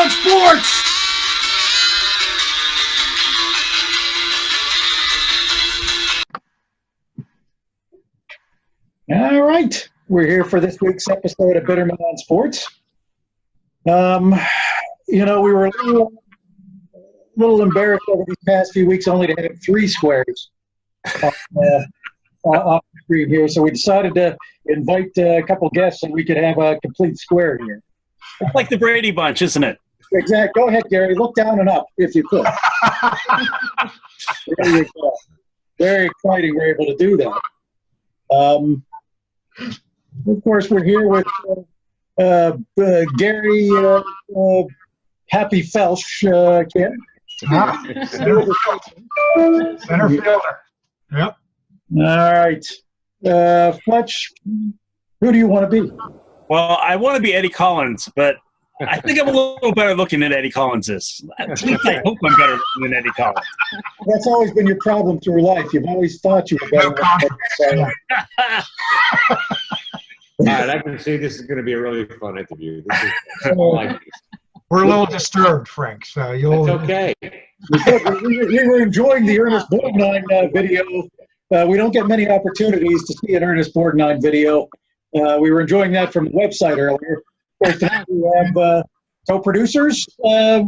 on Sports! All right, we're here for this week's episode of Bitterman on Sports. We were a little embarrassed over these past few weeks only to have 3 squares off the screen here, so we decided to invite a couple guests so we could have a complete square here. It's like the Brady Bunch, isn't it? Exactly. Go ahead, Gary. Look down and up if you could. There you go. Very exciting we're able to do that. Of course, we're here with Gary Happy Felsch, Ken. Center fielder. Yep. All right. Fletch, who do you want to be? Well, I want to be Eddie Collins, but I think I'm a little better looking than Eddie Collins is. At least I hope I'm better looking than Eddie Collins. That's always been your problem through life. You've always thought you were better. All right, I can see this is going to be a really fun interview. We're a little disturbed, Frank. So you'll. It's okay. We were enjoying the Ernest Borgnine video. We don't get many opportunities to see an Ernest Borgnine video. We were enjoying that from the website earlier. Of course, we have co-producers,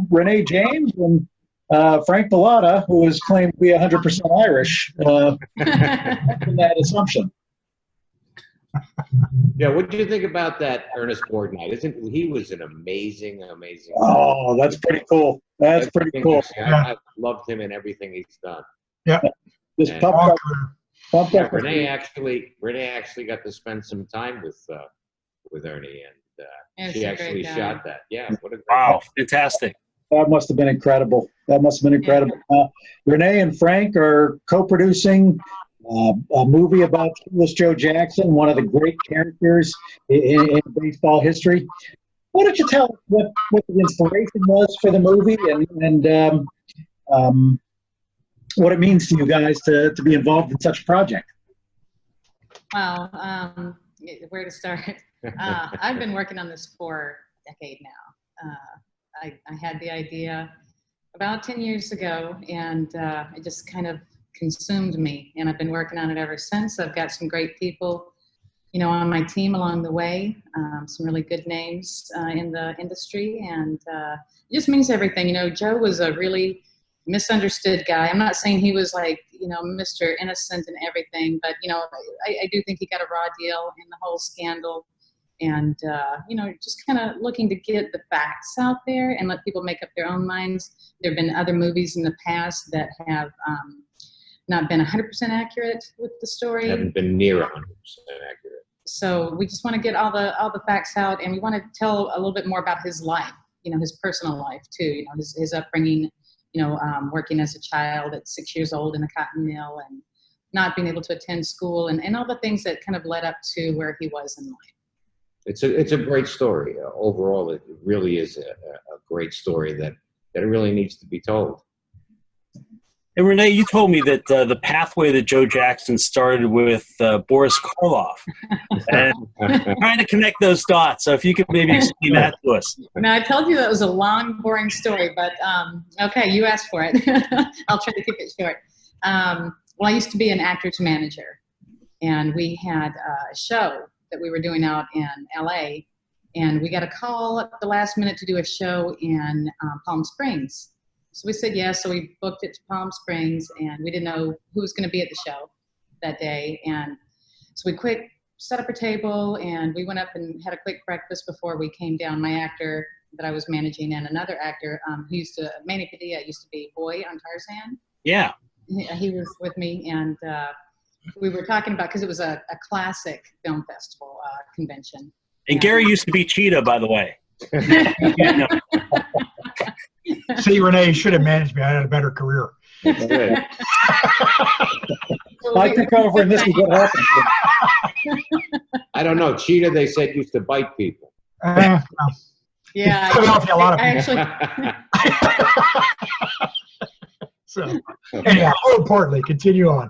Renee James and Frank Bilotta, who is claimed to be 100% Irish in that assumption. Yeah, what did you think about that Ernest Borgnine? He was an amazing. Oh, that's pretty cool. That's pretty cool. I've loved him in everything he's done. Yeah. Just pumped up. Renee actually got to spend some time with Ernie, and she actually shot that. Yeah, what a great fantastic. That must have been incredible. Renee and Frank are co-producing a movie about Shoeless Joe Jackson, one of the great characters in baseball history. Why don't you tell us what the inspiration was for the movie and what it means to you guys to be involved in such a project? Well, where to start? I've been working on this for a decade now. I had the idea about 10 years ago, and it just kind of consumed me, and I've been working on it ever since. I've got some great people, on my team along the way, some really good names in the industry, and it just means everything. Joe was a really misunderstood guy. I'm not saying he was like, Mr. Innocent and everything, but, I do think he got a raw deal in the whole scandal, and, just kind of looking to get the facts out there and let people make up their own minds. There have been other movies in the past that have not been 100% accurate with the story. Haven't been near 100% accurate. So we just want to get all the facts out, and we want to tell a little bit more about his life, his personal life too, his upbringing, working as a child at 6 years old in a cotton mill and not being able to attend school and all the things that kind of led up to where he was in life. It's a great story. Overall, it really is a great story that really needs to be told. And Renee, you told me that the pathway that Joe Jackson started with Boris Koloff, and trying to connect those dots. So if you could maybe explain that to us. No, I told you that was a long, boring story, but okay, you asked for it. I'll try to keep it short. Well, I used to be an actor's manager, and we had a show that we were doing out in LA, and we got a call at the last minute to do a show in Palm Springs. So we said yes, so we booked it to Palm Springs, and we didn't know who was going to be at the show that day. And so we set up a table, and we went up and had a quick breakfast before we came down. My actor that I was managing and another actor Manny Padilla, used to be Boy on Tarzan. Yeah. He was with me, and we were talking about, because it was a classic film festival convention. And Gary used to be Cheetah, by the way. See, Renee, should have managed me. I had a better career. I took over, and this is what happened. I don't know. Cheetah, they said, used to bite people. Yeah. Philadelphia, a lot of actually. So, anyhow, more importantly, continue on.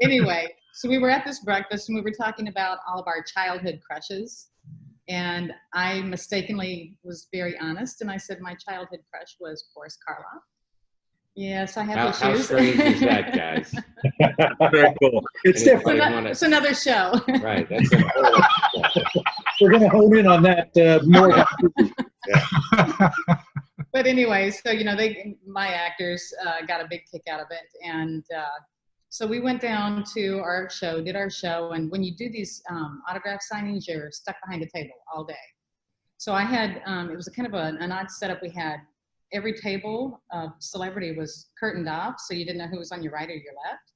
Anyway, so we were at this breakfast, and we were talking about all of our childhood crushes. And I mistakenly was very honest, and I said my childhood crush was Boris Karloff. Yes, I have issues. How strange is that, guys? Very cool. It's different. It's another show. Right. That's an old show. We're going to hone in on that more. But anyway, so, you know, my actors got a big kick out of it. And so we went down to our show, did our show. And when you do these autograph signings, you're stuck behind a table all day. So I had, it was a kind of an odd setup. We had every table of celebrity was curtained off, so you didn't know who was on your right or your left.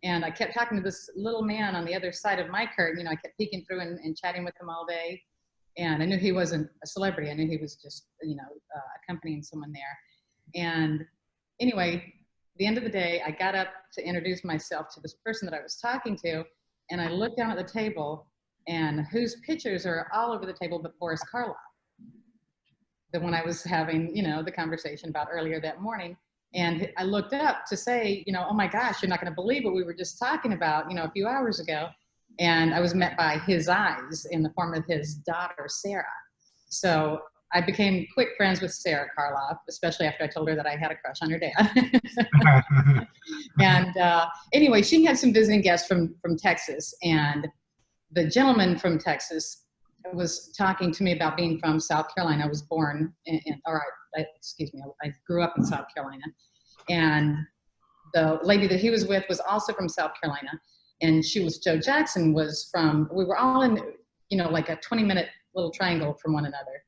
And I kept talking to this little man on the other side of my curtain. You know, I kept peeking through and chatting with him all day. And I knew he wasn't a celebrity. I knew he was just, you know, accompanying someone there. And anyway, at the end of the day, I got up to introduce myself to this person that I was talking to. And I looked down at the table, and whose pictures are all over the table but Boris Karloff, the one I was having, you know, the conversation about earlier that morning. And I looked up to say, you know, oh my gosh, you're not going to believe what we were just talking about, you know, a few hours ago. And I was met by his eyes in the form of his daughter, Sarah. So I became quick friends with Sarah Karloff, especially after I told her that I had a crush on her dad. And anyway, she had some visiting guests from Texas. And the gentleman from Texas was talking to me about being from South Carolina. I was born I grew up in South Carolina. And the lady that he was with was also from South Carolina. And Shoeless Joe Jackson was from, we were all in, you know, like a 20-minute little triangle from one another.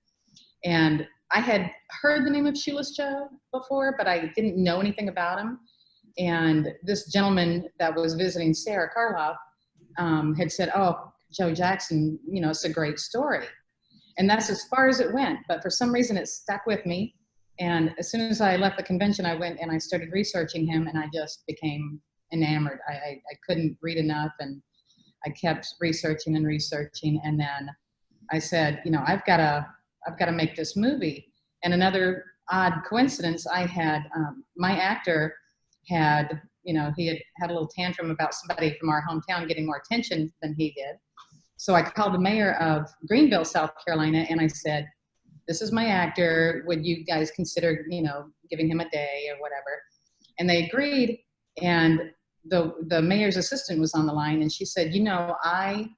And I had heard the name of Shoeless Joe before, but I didn't know anything about him. And this gentleman that was visiting Sarah Karloff had said, oh, Joe Jackson, you know, it's a great story. And that's as far as it went. But for some reason, it stuck with me. And as soon as I left the convention, I went and I started researching him, and I just became enamored. I couldn't read enough, and I kept researching and researching. And then I said, you know, I've got to make this movie. And another odd coincidence, I had, my actor had, you know, he had a little tantrum about somebody from our hometown getting more attention than he did. So I called the mayor of Greenville, South Carolina, and I said, this is my actor. Would you guys consider, you know, giving him a day or whatever? And they agreed. And the mayor's assistant was on the line, and she said, you know, I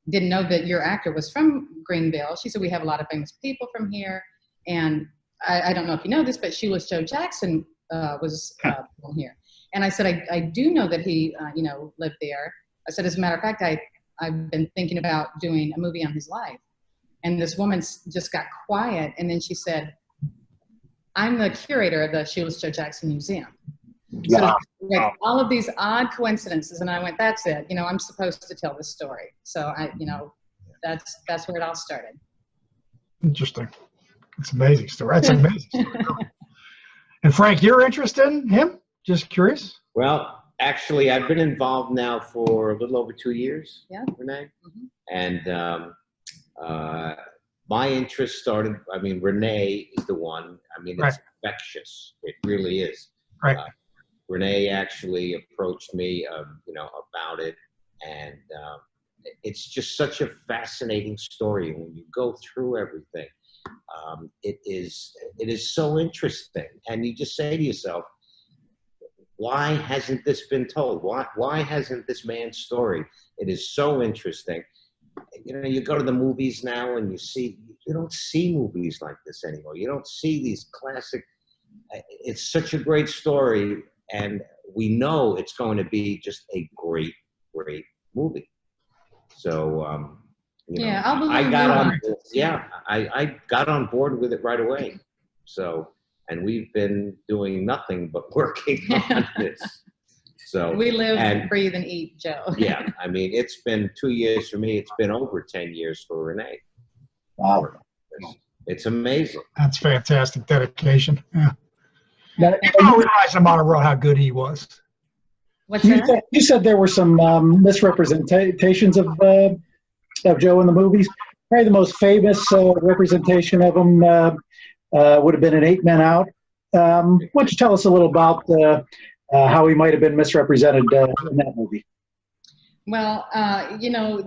didn't know that your actor was from Greenville. She said, we have a lot of famous people from here. And I don't know if you know this, but Shoeless Joe Jackson was from here. And I said, I do know that he, you know, lived there. I said, as a matter of fact, I've been thinking about doing a movie on his life. And this woman just got quiet. And then she said, I'm the curator of the Shoeless Joe Jackson Museum. So like all of these odd coincidences. And I went, that's it. You know, I'm supposed to tell this story. So you know, that's where it all started. Interesting. It's an amazing story. That's an amazing story. And Frank, you're interested in him? Just curious? Well, actually, I've been involved now for a little over 2 years, yeah. Renee. Mm-hmm. And my interest started, I mean, Renee is the one. I mean, it's infectious. It really is. Right. Renee actually approached me, you know, about it. And it's just such a fascinating story. When you go through everything, it is so interesting. And you just say to yourself, why hasn't this been told? Why hasn't this man's story? It is so interesting. You know, you go to the movies now and you don't see movies like this anymore. You don't see these classic, it's such a great story. And we know it's going to be just a great, great movie. So, you know, I got on board with it right away. So, and we've been doing nothing but working on this. So we live and breathe and eat, Joe. Yeah, I mean, it's been 2 years for me. It's been over 10 years for Renee. Wow. It's amazing. That's fantastic dedication. Yeah. You don't realize him on a road how good he was. What's that? You said there were some misrepresentations of Joe in the movies. Probably the most famous representation of him would have been in 8 Men Out. Why don't you tell us a little about how he might have been misrepresented in that movie? Well, you know,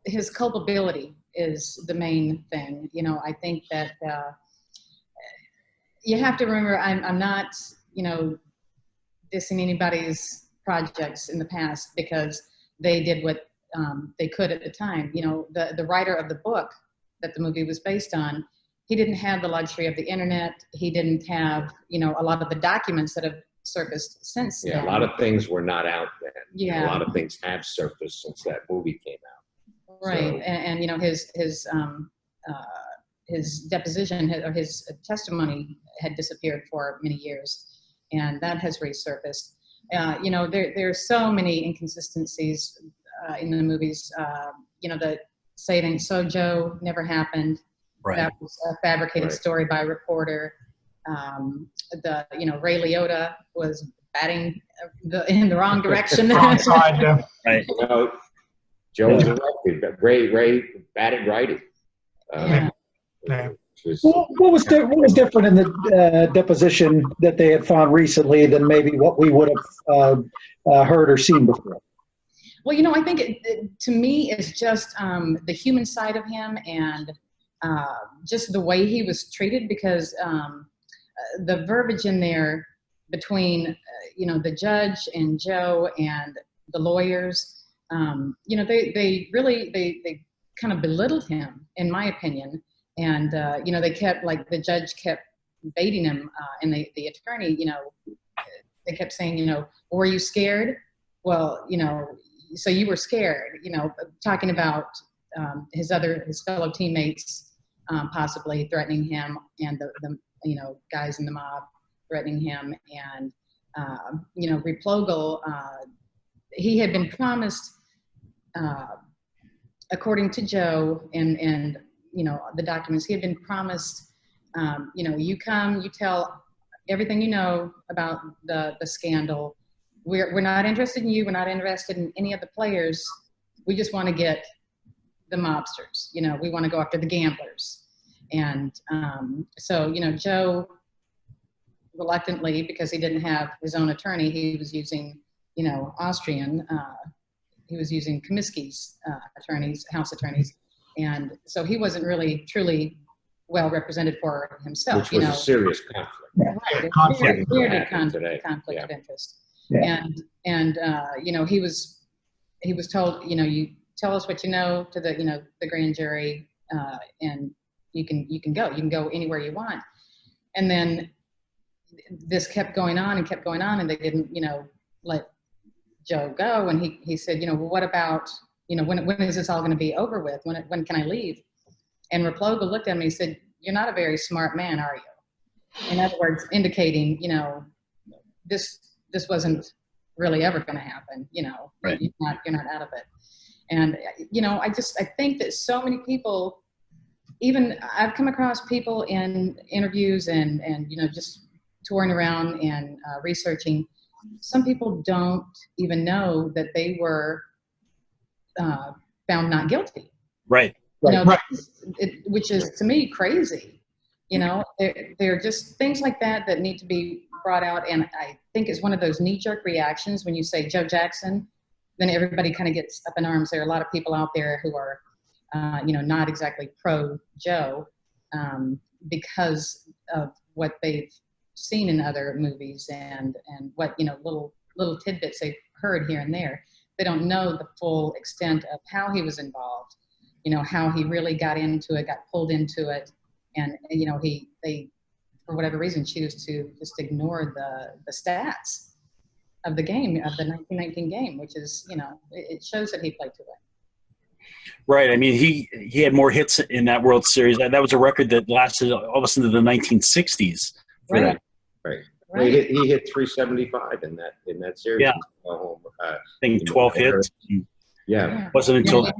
his culpability is the main thing. You know, I think that you have to remember, I'm not, you know, dissing anybody's projects in the past because they did what they could at the time. You know, the writer of the book that the movie was based on, he didn't have the luxury of the internet. He didn't have, you know, a lot of the documents that have surfaced since then. Yeah, a lot of things were not out then. Yeah. A lot of things have surfaced since that movie came out. Right, So, and you know, his deposition or his testimony had disappeared for many years, and that has resurfaced. You know, there's so many inconsistencies in the movies. You know, the "Say It Ain't So, Joe" never happened. Right. That was a fabricated Right. story by a reporter. You know, Ray Liotta was batting in the wrong direction. Wrong side, yeah. Right. you know, Joe was elected, but Ray batted righty. Yeah. Yeah. What was different in the deposition that they had found recently than maybe what we would have heard or seen before? Well, you know, I think to me it's just the human side of him and just the way he was treated, because the verbiage in there between, you know, the judge and Joe and the lawyers, you know, they really kind of belittled him, in my opinion. And, you know, they kept, like, the judge kept baiting him, and the attorney, you know, they kept saying, you know, were you scared? Well, you know, so you were scared, you know, talking about his fellow teammates possibly threatening him, and the you know, guys in the mob threatening him. And, you know, Replogle, he had been promised, according to Joe and you know, the documents, he had been promised, you know, you come, you tell everything you know about the scandal. We're not interested in you. We're not interested in any of the players. We just want to get the mobsters. You know, we want to go after the gamblers. And so, you know, Joe reluctantly, because he didn't have his own attorney, he was using, you know, Austrian, he was using Comiskey's attorneys, house attorneys. And so he wasn't really truly well represented for himself. Which was a serious conflict. Right, Conflict. weird Today. conflict Yeah. of interest. Yeah. And you know, he was told, you know, you tell us what you know to the, you know, the grand jury, and you can go anywhere you want. And then this kept going on, and they didn't, you know, let Joe go. And he said, you know, well, what about, you know, when is this all going to be over with? When can I leave? And Replogle looked at me and said, you're not a very smart man, are you? In other words, indicating, you know, this wasn't really ever going to happen, you know. Right. You're not out of it. And, you know, I think that so many people, even I've come across people in interviews and you know, just touring around and researching, some people don't even know that they were found not guilty. Right. You know, Right. which is to me crazy. You know, there are just things like that need to be brought out. And I think it's one of those knee-jerk reactions when you say Joe Jackson, then everybody kind of gets up in arms. There are a lot of people out there who are, you know, not exactly pro Joe because of what they've seen in other movies and what, you know, little tidbits they've heard here and there. They don't know the full extent of how he was involved, you know, how he really got pulled into it. And you know, they, for whatever reason, choose to just ignore the stats of the game, of the 1919 game, which is, you know, it shows that he played to win. Right. I mean, he had more hits in that World Series. That was a record that lasted almost into the 1960s. For Right. that. Right. Right. He hit 375 in that series. Yeah. I think 12 hits. Yeah. Wasn't until Yeah,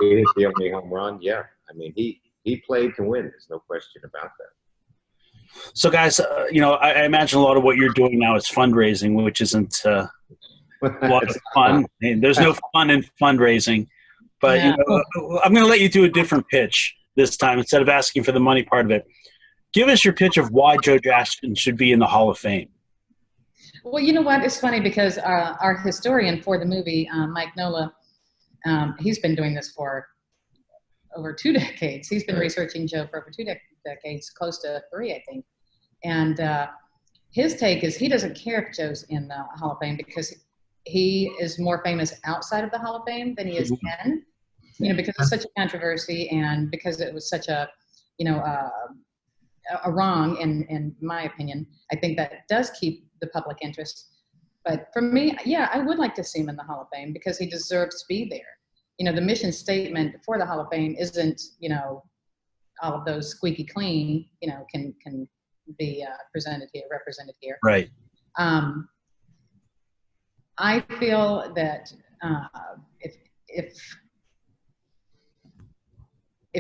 He hit the only home run. Yeah. I mean, he played to win. There's no question about that. So, guys, you know, I imagine a lot of what you're doing now is fundraising, which isn't a lot of fun. And there's no fun in fundraising. But you know, I'm going to let you do a different pitch this time instead of asking for the money part of it. Give us your pitch of why Joe Jackson should be in the Hall of Fame. Well, you know what? It's funny because our historian for the movie, Mike Nola, He's been doing this for over 2 decades. He's been researching Joe for over 2 decades, close to 3, I think. And his take is he doesn't care if Joe's in the Hall of Fame because he is more famous outside of the Hall of Fame than he is in, because it's such a controversy and because it was such a, a wrong, in my opinion. I think that does keep the public interest. But for me, yeah, I would like to see him in the Hall of Fame because he deserves to be there. The mission statement for the Hall of Fame isn't, all of those squeaky clean, can be represented here. Right. I feel that if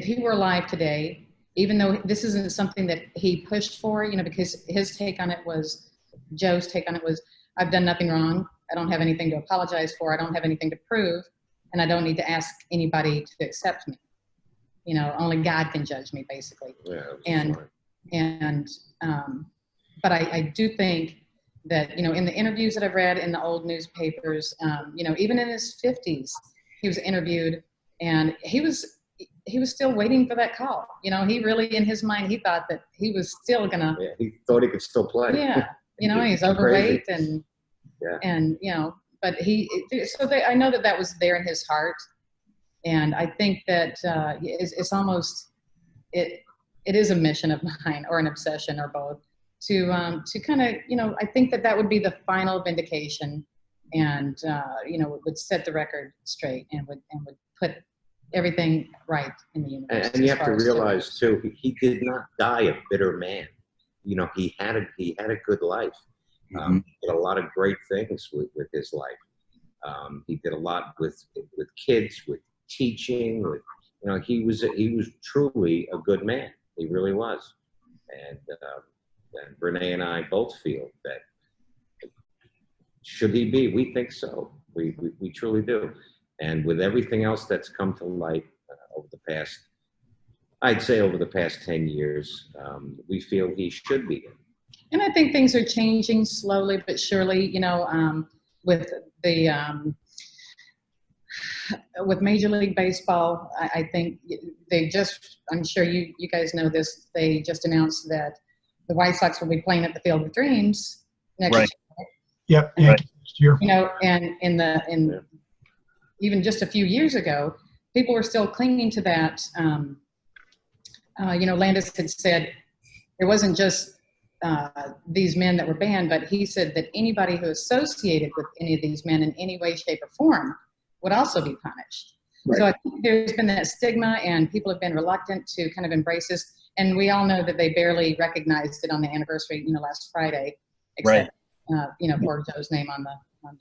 he were alive today, even though this isn't something that he pushed for, because his take on it was, Joe's take on it was, I've done nothing wrong. I don't have anything to apologize for. I don't have anything to prove. And I don't need to ask anybody to accept me. Only God can judge me, basically. Yeah, but I do think that, in the interviews that I've read in the old newspapers, even in his 50s, he was interviewed and he was still waiting for that call. He really, in his mind, he thought that he was still gonna. Yeah, he thought he could still play. Yeah, he's overweight and but I know that was there in his heart, and I think that it's almost it is a mission of mine or an obsession or both to kind of I think that would be the final vindication, and it would set the record straight and would put everything right in the universe. And you have to realize too, he did not die a bitter man. He had a good life. He did a lot of great things with his life. He did a lot with kids, with teaching, with he was truly a good man. He really was. And Renee and I both feel that should he be? We think so. We truly do. And with everything else that's come to light over the past 10 years, we feel he should be in. And I think things are changing slowly but surely, with the with Major League Baseball. I think I'm sure you guys know this, they just announced that the White Sox will be playing at the Field of Dreams next year. Yep. Next year. And even just a few years ago, people were still clinging to that. Landis had said it wasn't just these men that were banned, but he said that anybody who associated with any of these men in any way, shape, or form would also be punished. Right. So I think there's been that stigma, and people have been reluctant to kind of embrace this. And we all know that they barely recognized it on the anniversary, last Friday, except for Joe's name on the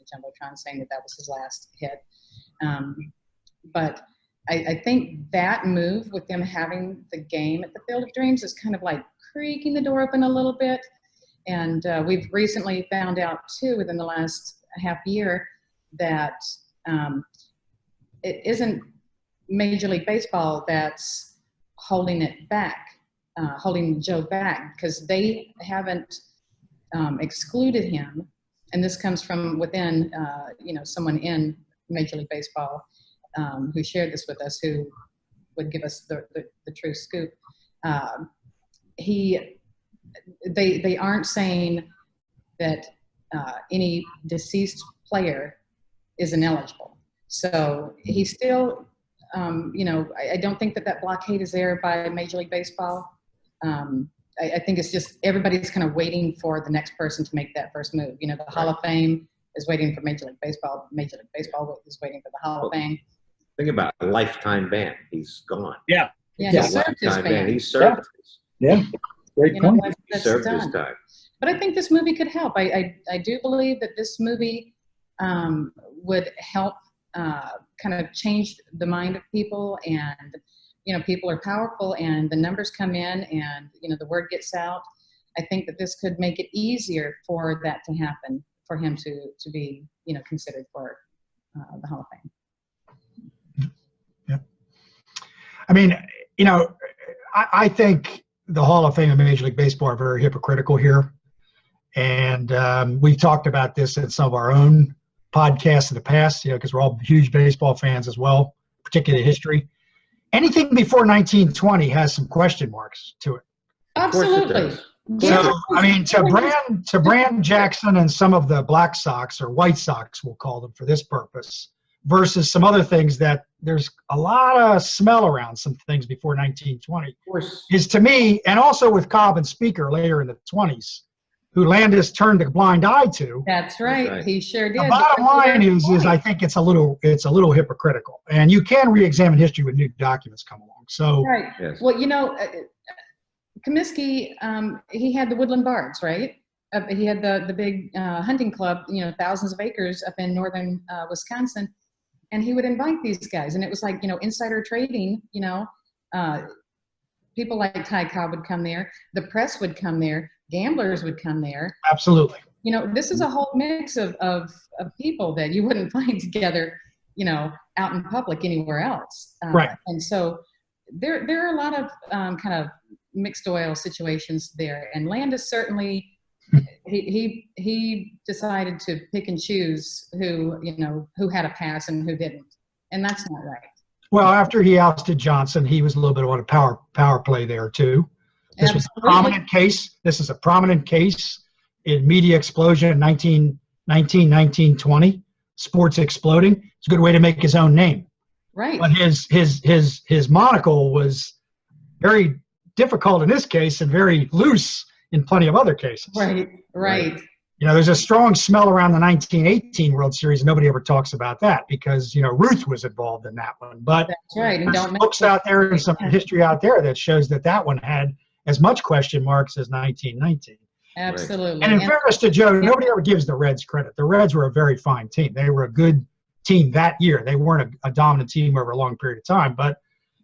jumbotron, saying that was his last hit. But I think that move with them having the game at the Field of Dreams is kind of like creaking the door open a little bit. And we've recently found out too, within the last half year, that it isn't Major League Baseball that's holding it back, holding Joe back, because they haven't excluded him. And this comes from within, someone in Major League Baseball who shared this with us, who would give us the true scoop. They aren't saying that any deceased player is ineligible. So he's still, I don't think that blockade is there by Major League Baseball. I think it's just everybody's kind of waiting for the next person to make that first move. The Hall of Fame is waiting for Major League Baseball. Major League Baseball is waiting for the Hall of Fame. Think about a lifetime ban. He's gone. Yeah, he served his ban. He served his. Yeah, great point. He served his time. But I think this movie could help. I do believe that this movie would help kind of change the mind of people, and people are powerful, and the numbers come in, and the word gets out. I think that this could make it easier for that to happen, for him to be considered for the Hall of Fame. Yeah. I mean, I think the Hall of Fame and Major League Baseball are very hypocritical here. And we've talked about this in some of our own podcasts in the past, because we're all huge baseball fans as well, particularly history. Anything before 1920 has some question marks to it. Absolutely. So, I mean, to brand Jackson and some of the Black Sox, or White Sox, we'll call them for this purpose, versus some other things that there's a lot of smell around some things before 1920, is to me, and also with Cobb and Speaker later in the 20s, who Landis turned a blind eye to. That's right. He sure did. The bottom line is I think it's a little hypocritical, and you can re-examine history when new documents come along. So, right. Yes. Well, Comiskey, he had the Woodland Bards, right? He had the big hunting club, thousands of acres up in northern Wisconsin, and he would invite these guys, and it was like, insider trading. People like Ty Cobb would come there, the press would come there, gamblers would come there. Absolutely. This is a whole mix of people that you wouldn't find together, out in public anywhere else. Right. And so there are a lot of kind of mixed oil situations there, and Landis certainly he decided to pick and choose who had a pass and who didn't, and that's not right. Well, after he ousted Johnson, he was a little bit on a power play there too. This was a prominent case. This is a prominent case in media explosion in 1920. Sports exploding. It's a good way to make his own name. Right. But his monocle was very difficult in this case and very loose in plenty of other cases. Right. There's a strong smell around the 1918 World Series. Nobody ever talks about that because, Ruth was involved in that one. But that's right. And there's books out there and some history out there that shows that one had as much question marks as 1919. Absolutely. And in fairness to Joe, nobody ever gives the Reds credit. The Reds were a very fine team. They were a good team that year. They weren't a dominant team over a long period of time, but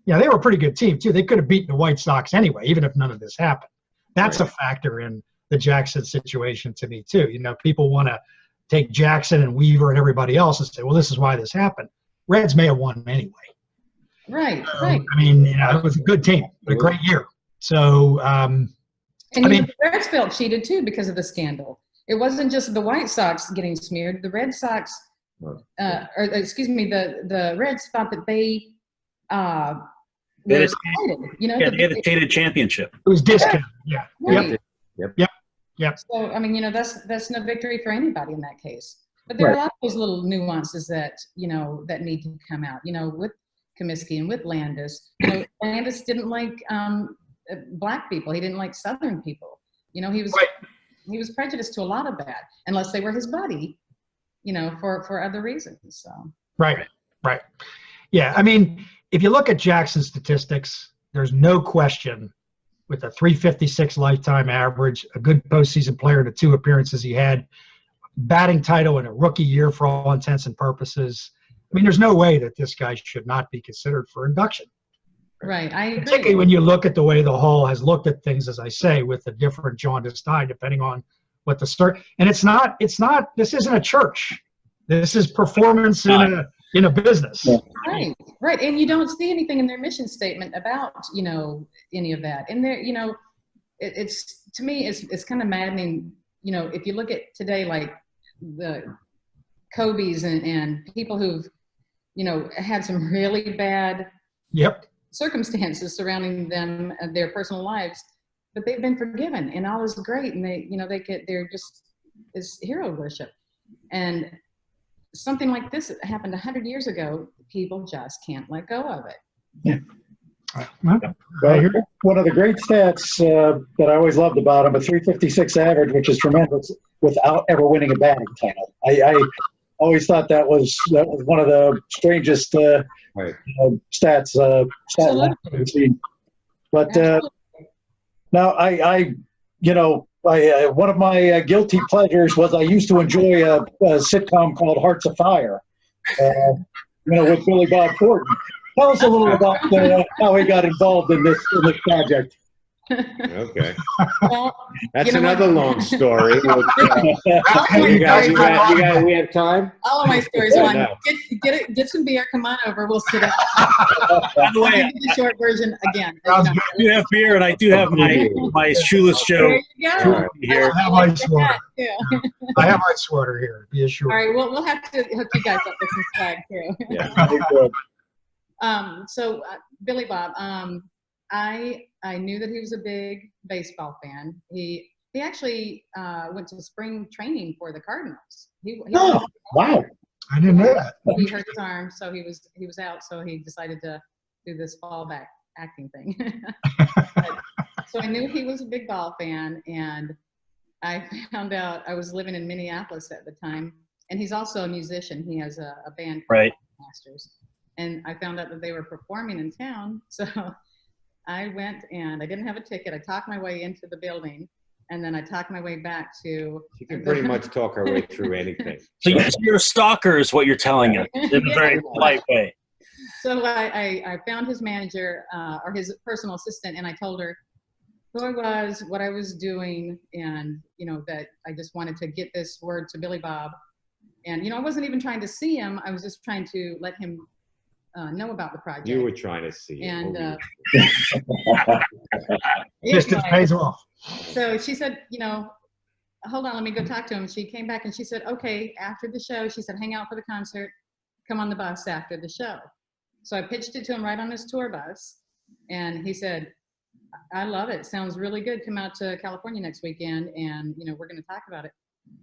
they were a pretty good team too. They could have beaten the White Sox anyway, even if none of this happened. That's a factor in the Jackson situation to me too. People want to take Jackson and Weaver and everybody else and say, well, this is why this happened. Reds may have won anyway. Right. I mean, it was a good team, a great year. So, the Reds felt cheated too because of the scandal. It wasn't just the White Sox getting smeared. The Red Sox, the Reds thought that they they had a cheated championship. It was discounted. Yeah. Right. Yep. So, I mean, that's no victory for anybody in that case. But there are a lot of those little nuances that, that need to come out, with Comiskey and with Landis. Landis didn't like Black people. He didn't like Southern people. He was prejudiced to a lot of that, unless they were his buddy, for other reasons. So. Right. Yeah, I mean, if you look at Jackson's statistics, there's no question with a 356 lifetime average, a good postseason player in the 2 appearances he had, batting title in a rookie year for all intents and purposes. I mean, there's no way that this guy should not be considered for induction. Right, I agree. Particularly when you look at the way the Hall has looked at things, as I say, with a different jaundiced eye, depending on what the start. And this isn't a church. This is performance in a business. Yeah. Right. And you don't see anything in their mission statement about, any of that. And there, it's, to me, it's kind of maddening, if you look at today, like the Kobe's and people who've, had some really bad circumstances surrounding them and their personal lives, but they've been forgiven and all is great. And they're just this hero worship. And something like this happened 100 years ago. People just can't let go of it. Yeah. Well, one of the great stats that I always loved about him, a 356 average, which is tremendous, without ever winning a batting title. I always thought that was one of the strangest stats I've seen. But now one of my guilty pleasures was I used to enjoy a sitcom called Hearts of Fire, with Billy Bob Thornton. Tell us a little about how he got involved in this project. Okay. Well, That's you know another what? long story. Which, we have time? All of my stories are long. No. Get some beer. Come on over. We'll sit down. By the way, The short version again. Sounds You know. I do have beer, and I do have my Shoeless Joe There you go. All right. here. I have my sweater. Yeah. I have my sweater here. Be assured. All right. Well, we'll have to hook you guys up with some swag too. Yeah. So Billy Bob, I knew that he was a big baseball fan. He actually went to spring training for the Cardinals. Oh, wow. I didn't know that. He hurt his arm, so he was out. So he decided to do this fallback acting thing. So I knew he was a big ball fan, and I found out I was living in Minneapolis at the time, and he's also a musician. He has a band called Right. Masters, and I found out that they were performing in town. So I went, and I didn't have a ticket. I talked my way into the building, and then I talked my way back to. You can pretty much talk our way through anything. So you're a stalker, is what you're telling us, in a very polite way. So I found his manager or his personal assistant, and I told her who I was, what I was doing, and that I just wanted to get this word to Billy Bob. And I wasn't even trying to see him. I was just trying to let him know about the project. You were trying to see. And Distance pays off. So she said, hold on, let me go talk to him. She came back and she said, okay, after the show, she said, hang out for the concert, come on the bus after the show. So I pitched it to him right on his tour bus, and he said, I love it. Sounds really good. Come out to California next weekend, and we're going to talk about it.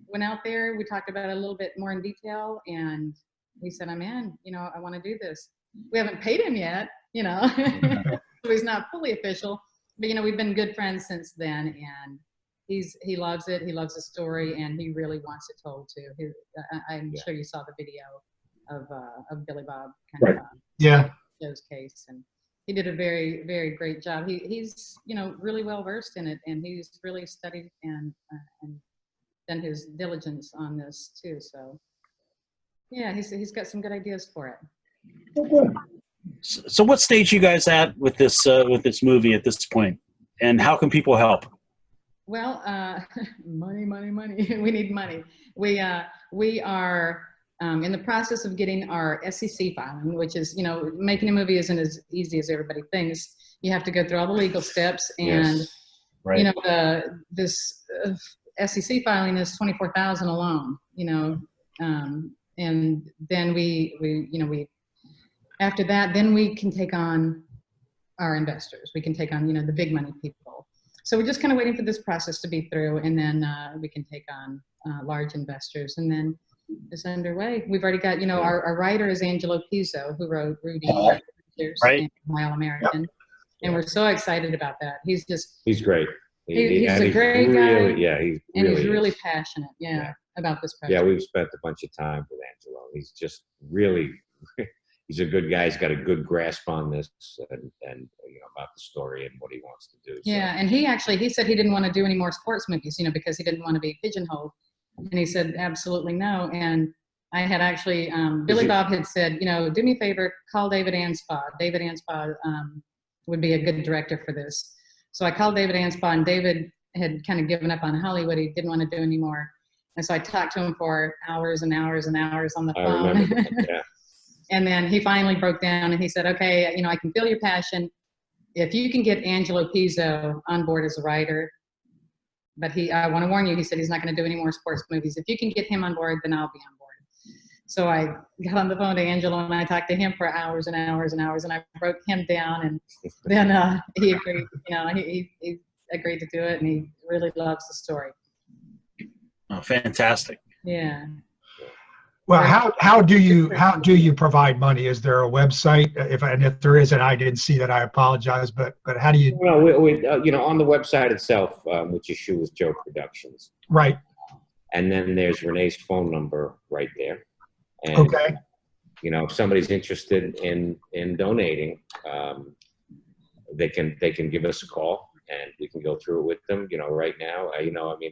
Went out there, we talked about it a little bit more in detail, and he said, I'm in. I want to do this. We haven't paid him yet, so he's not fully official, but we've been good friends since then, and he loves it. He loves the story, and he really wants it told too. I'm sure you saw the video of Billy Bob kind of Joe's case, and he did a very, very great job. He's really well versed in it, and he's really studied and done his diligence on this too. So yeah, he's got some good ideas for it. So what stage you guys at with this movie at this point, and how can people help? Well, money. We need money. We are in the process of getting our SEC filing, which is, making a movie isn't as easy as everybody thinks. You have to go through all the legal steps, and Yes. Right. This SEC filing is $24,000 alone. And then we after that, then we can take on our investors. We can take on the big money people. So we're just kind of waiting for this process to be through, and then we can take on large investors, and then it's underway. We've already got, our writer is Angelo Pizzo, who wrote Rudy, Right. and Mile American, and we're so excited about that. He's great. He's a great guy. Yeah, he's really passionate. Yeah. About this project. Yeah, we've spent a bunch of time with Angelo. He's just really, he's a good guy. He's got a good grasp on this and about the story and what he wants to do. So. Yeah, and he said he didn't want to do any more sports movies, because he didn't want to be pigeonholed. And he said, absolutely no. And I had actually, Billy Bob had said, do me a favor, call David Anspaugh. David Anspaugh would be a good director for this. So I called David Anspaugh, and David had kind of given up on Hollywood. He didn't want to do anymore. And so I talked to him for hours and hours and hours on the phone. I remember that, yeah. And then he finally broke down, and he said, okay, I can feel your passion. If you can get Angelo Pizzo on board as a writer, but I want to warn you, he said he's not going to do any more sports movies. If you can get him on board, then I'll be on board. So I got on the phone to Angelo, and I talked to him for hours and hours and hours, and I broke him down, and then he agreed, he agreed to do it, and he really loves the story. Oh, fantastic. Yeah. Well, how do you provide money? Is there a website? If there isn't, I didn't see that. I apologize. But how do you? Well, we on the website itself, which is Shoeless Joe Productions. Right. And then there's Renee's phone number right there. And, okay. If somebody's interested in donating, they can give us a call, and we can go through it with them. Right now,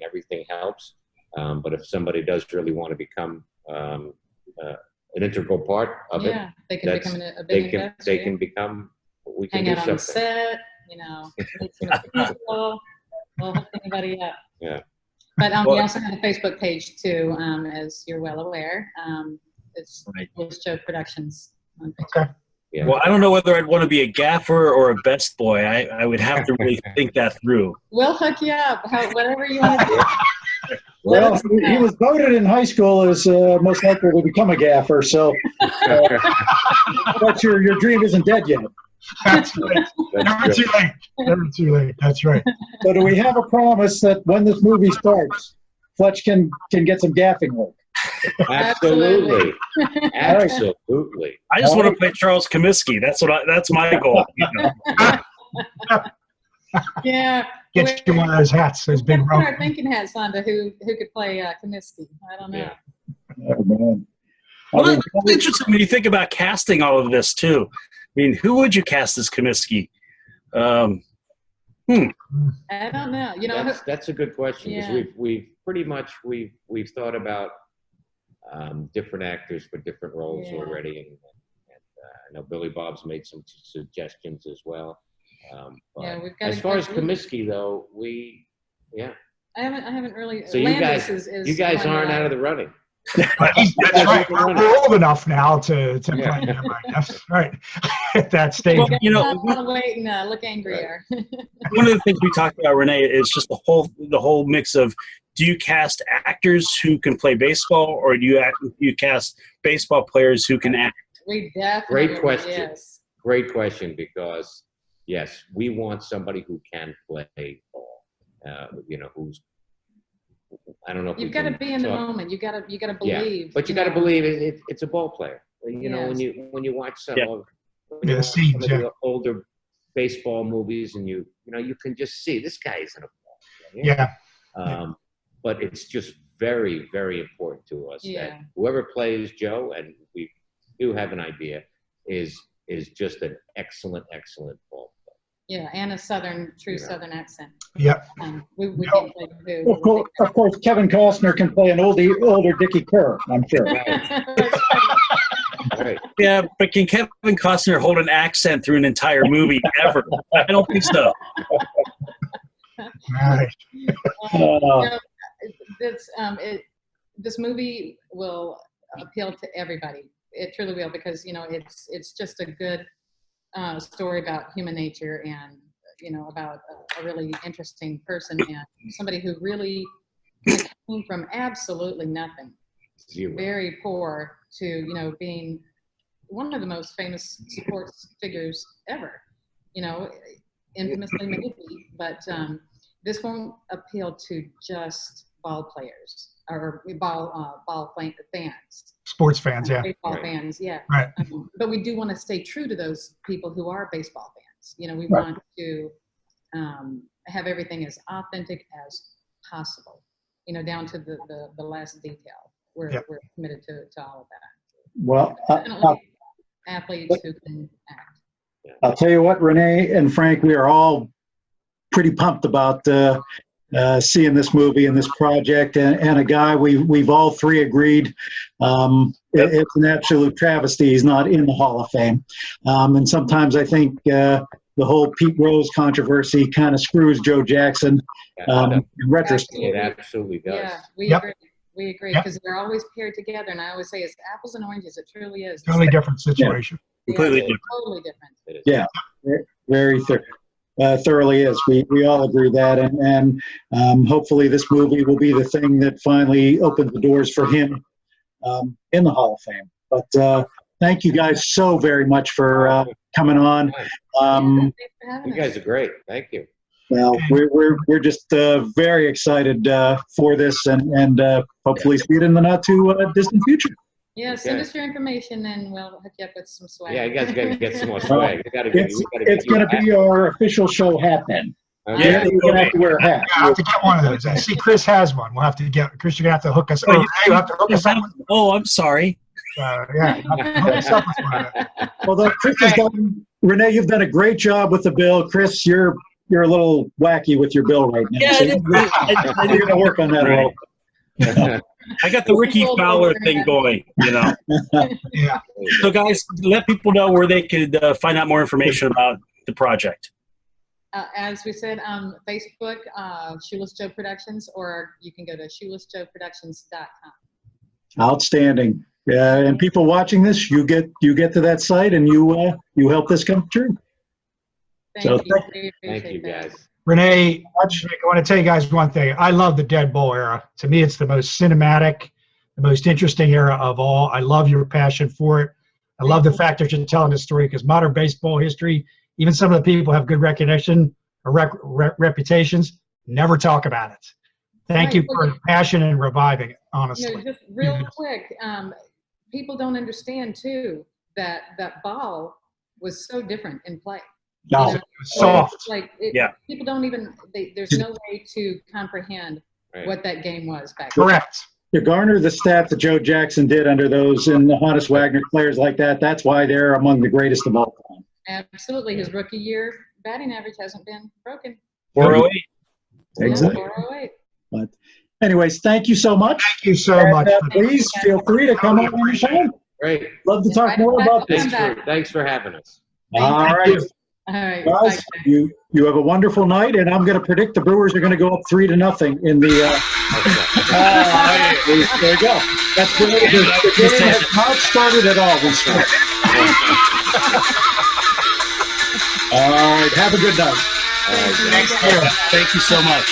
everything helps. But if somebody does really want to become an integral part of it, they can become a big investor. they can become. We can hang do out on something. the set. you know, need some people, we'll hook anybody up. Yeah. But we also have a Facebook page too, as you're well aware. It's Shoeless Joe Productions on Facebook. Okay. Yeah. Well, I don't know whether I'd want to be a gaffer or a best boy. I would have to really think that through. We'll hook you up, whatever you want to do. Well, he was voted in high school as most likely to become a gaffer, so but your dream isn't dead yet. That's right. Never too late. Never too late. That's right. So do we have a promise that when this movie starts, Fletch can get some gaffing work? Absolutely. Absolutely. I just want to play Charles Comiskey. That's my goal. You know? Yeah. Get you one of those hats, those big Put round. our thinking hats on to who could play Comiskey. I don't know. Yeah. Oh, man. Well, it's interesting when you think about casting all of this too. I mean, who would you cast as Comiskey? I don't know. You know, That's a good question, because Yeah. we've pretty much we've thought about different actors for different roles Yeah. already, and I know Billy Bob's made some suggestions as well. But Yeah, we've got as a far good as group. Comiskey though, I I haven't really. so you Landis guys is aren't one that out of the running. That's right. We're old enough now to play Yeah. him, I guess. Right. At that stage. Well, you know, I want to wait and look angrier. one of the things we talked about, Renee, is just the whole mix of, do you cast actors who can play baseball, or do you cast baseball players who can act? We definitely. Great question. Yes. Great question, because yes, we want somebody who can play ball. You know, who's, I don't know if You've we got to can be in the talk- moment. You got to believe. But you got to believe it's a ball player. You know, Yes. when you watch some Yeah. of Yeah, some scenes, of the older baseball movies, and you can just see this guy isn't a ball player. Yeah. But it's just very, very important to us Yeah. that whoever plays Joe, and we do have an idea, is just an excellent ball player. Yeah, and a true Yeah. Southern accent. Yep. We No. can't play who. Of course, Kevin Costner can play an older Dickie Kerr, I'm sure. Right. Yeah, but can Kevin Costner hold an accent through an entire movie ever? I don't think so. All right. This movie will appeal to everybody. It truly will, because it's just a good story about human nature, and about a really interesting person, and somebody who really came from absolutely nothing, Zero. very poor, to being one of the most famous sports figures ever. Infamously maybe, but this won't appeal to just ball players or ball fans. Sports fans, yeah. Baseball Right. fans, yeah. Right. But we do want to stay true to those people who are baseball fans. We Right. want to have everything as authentic as possible, down to the last detail. We're committed to all of that. Well, Definitely athletes who can act. I'll tell you what, Renee and Frank, we are all pretty pumped about seeing this movie and this project, and a guy we've all three agreed it's an absolute travesty he's not in the Hall of Fame. And sometimes I think the whole Pete Rose controversy kind of screws Joe Jackson in retrospect. It absolutely does. Yeah, we Yep. agree. We agree, Yep. because they're always paired together, and I always say it's apples and oranges. It truly is. Totally different situation. Completely Yeah, different. Totally different. It is. Yeah. Very thoroughly is. We all agree that, and hopefully this movie will be the thing that finally opens the doors for him in the Hall of Fame. But thank you guys so very much for coming on. Thanks for having You us. guys are great. Thank you. Well, we're just very excited for this, and hopefully see it in the not too distant future. Yeah, send Okay. us your information, and we'll hook you up with some swag. Yeah, you guys got to get some more swag. We got to get. It's going to be our official show hat then. Okay. You're going to have to wear a hat. Yeah, I'll have to get one of those. I see Chris has one. We'll have to get Chris. You're gonna have to hook us. Oh, You have to hook us up. Oh, I'm sorry. Yeah, you have to hook us up with one of those. Although Chris has done, Renee, you've done a great job with the bill. Chris, you're a little wacky with your bill right now. Yeah, So I you're going to work on that a little. I got the Ricky Fowler thing going, Yeah. So, guys, let people know where they could find out more information about the project. As we said, Facebook, Shoeless Joe Productions, or you can go to shoelessjoeproductions.com. Outstanding. And people watching this, you get to that site and you help this come true. Thank you. Thank you, guys. Renee, I want to tell you guys one thing. I love the Dead Bull era. To me, it's the most cinematic, the most interesting era of all. I love your passion for it. I love the fact that you're telling this story because modern baseball history, even some of the people have good recognition or reputations, never talk about it. Thank you for your passion and reviving it, honestly. Just real quick, people don't understand, too, that that ball was so different in play. No, it was soft. People don't even, there's no way to comprehend what that game was back then. Correct. To garner the stats that Joe Jackson did under those and the Honus Wagner players like that, that's why they're among the greatest of all time. Absolutely. His rookie year batting average hasn't been broken. 408. Exactly. 408. But anyways, thank you so much. Thank you so much. Please feel free to come on anytime. Great. Love to talk more about this. Thanks for having us. All right. All right. Guys, you have a wonderful night, and I'm going to predict the Brewers are going to go up 3-0 in the. There you go. That's good. The game has not started at all. All right. Have a good night. Thank you so much.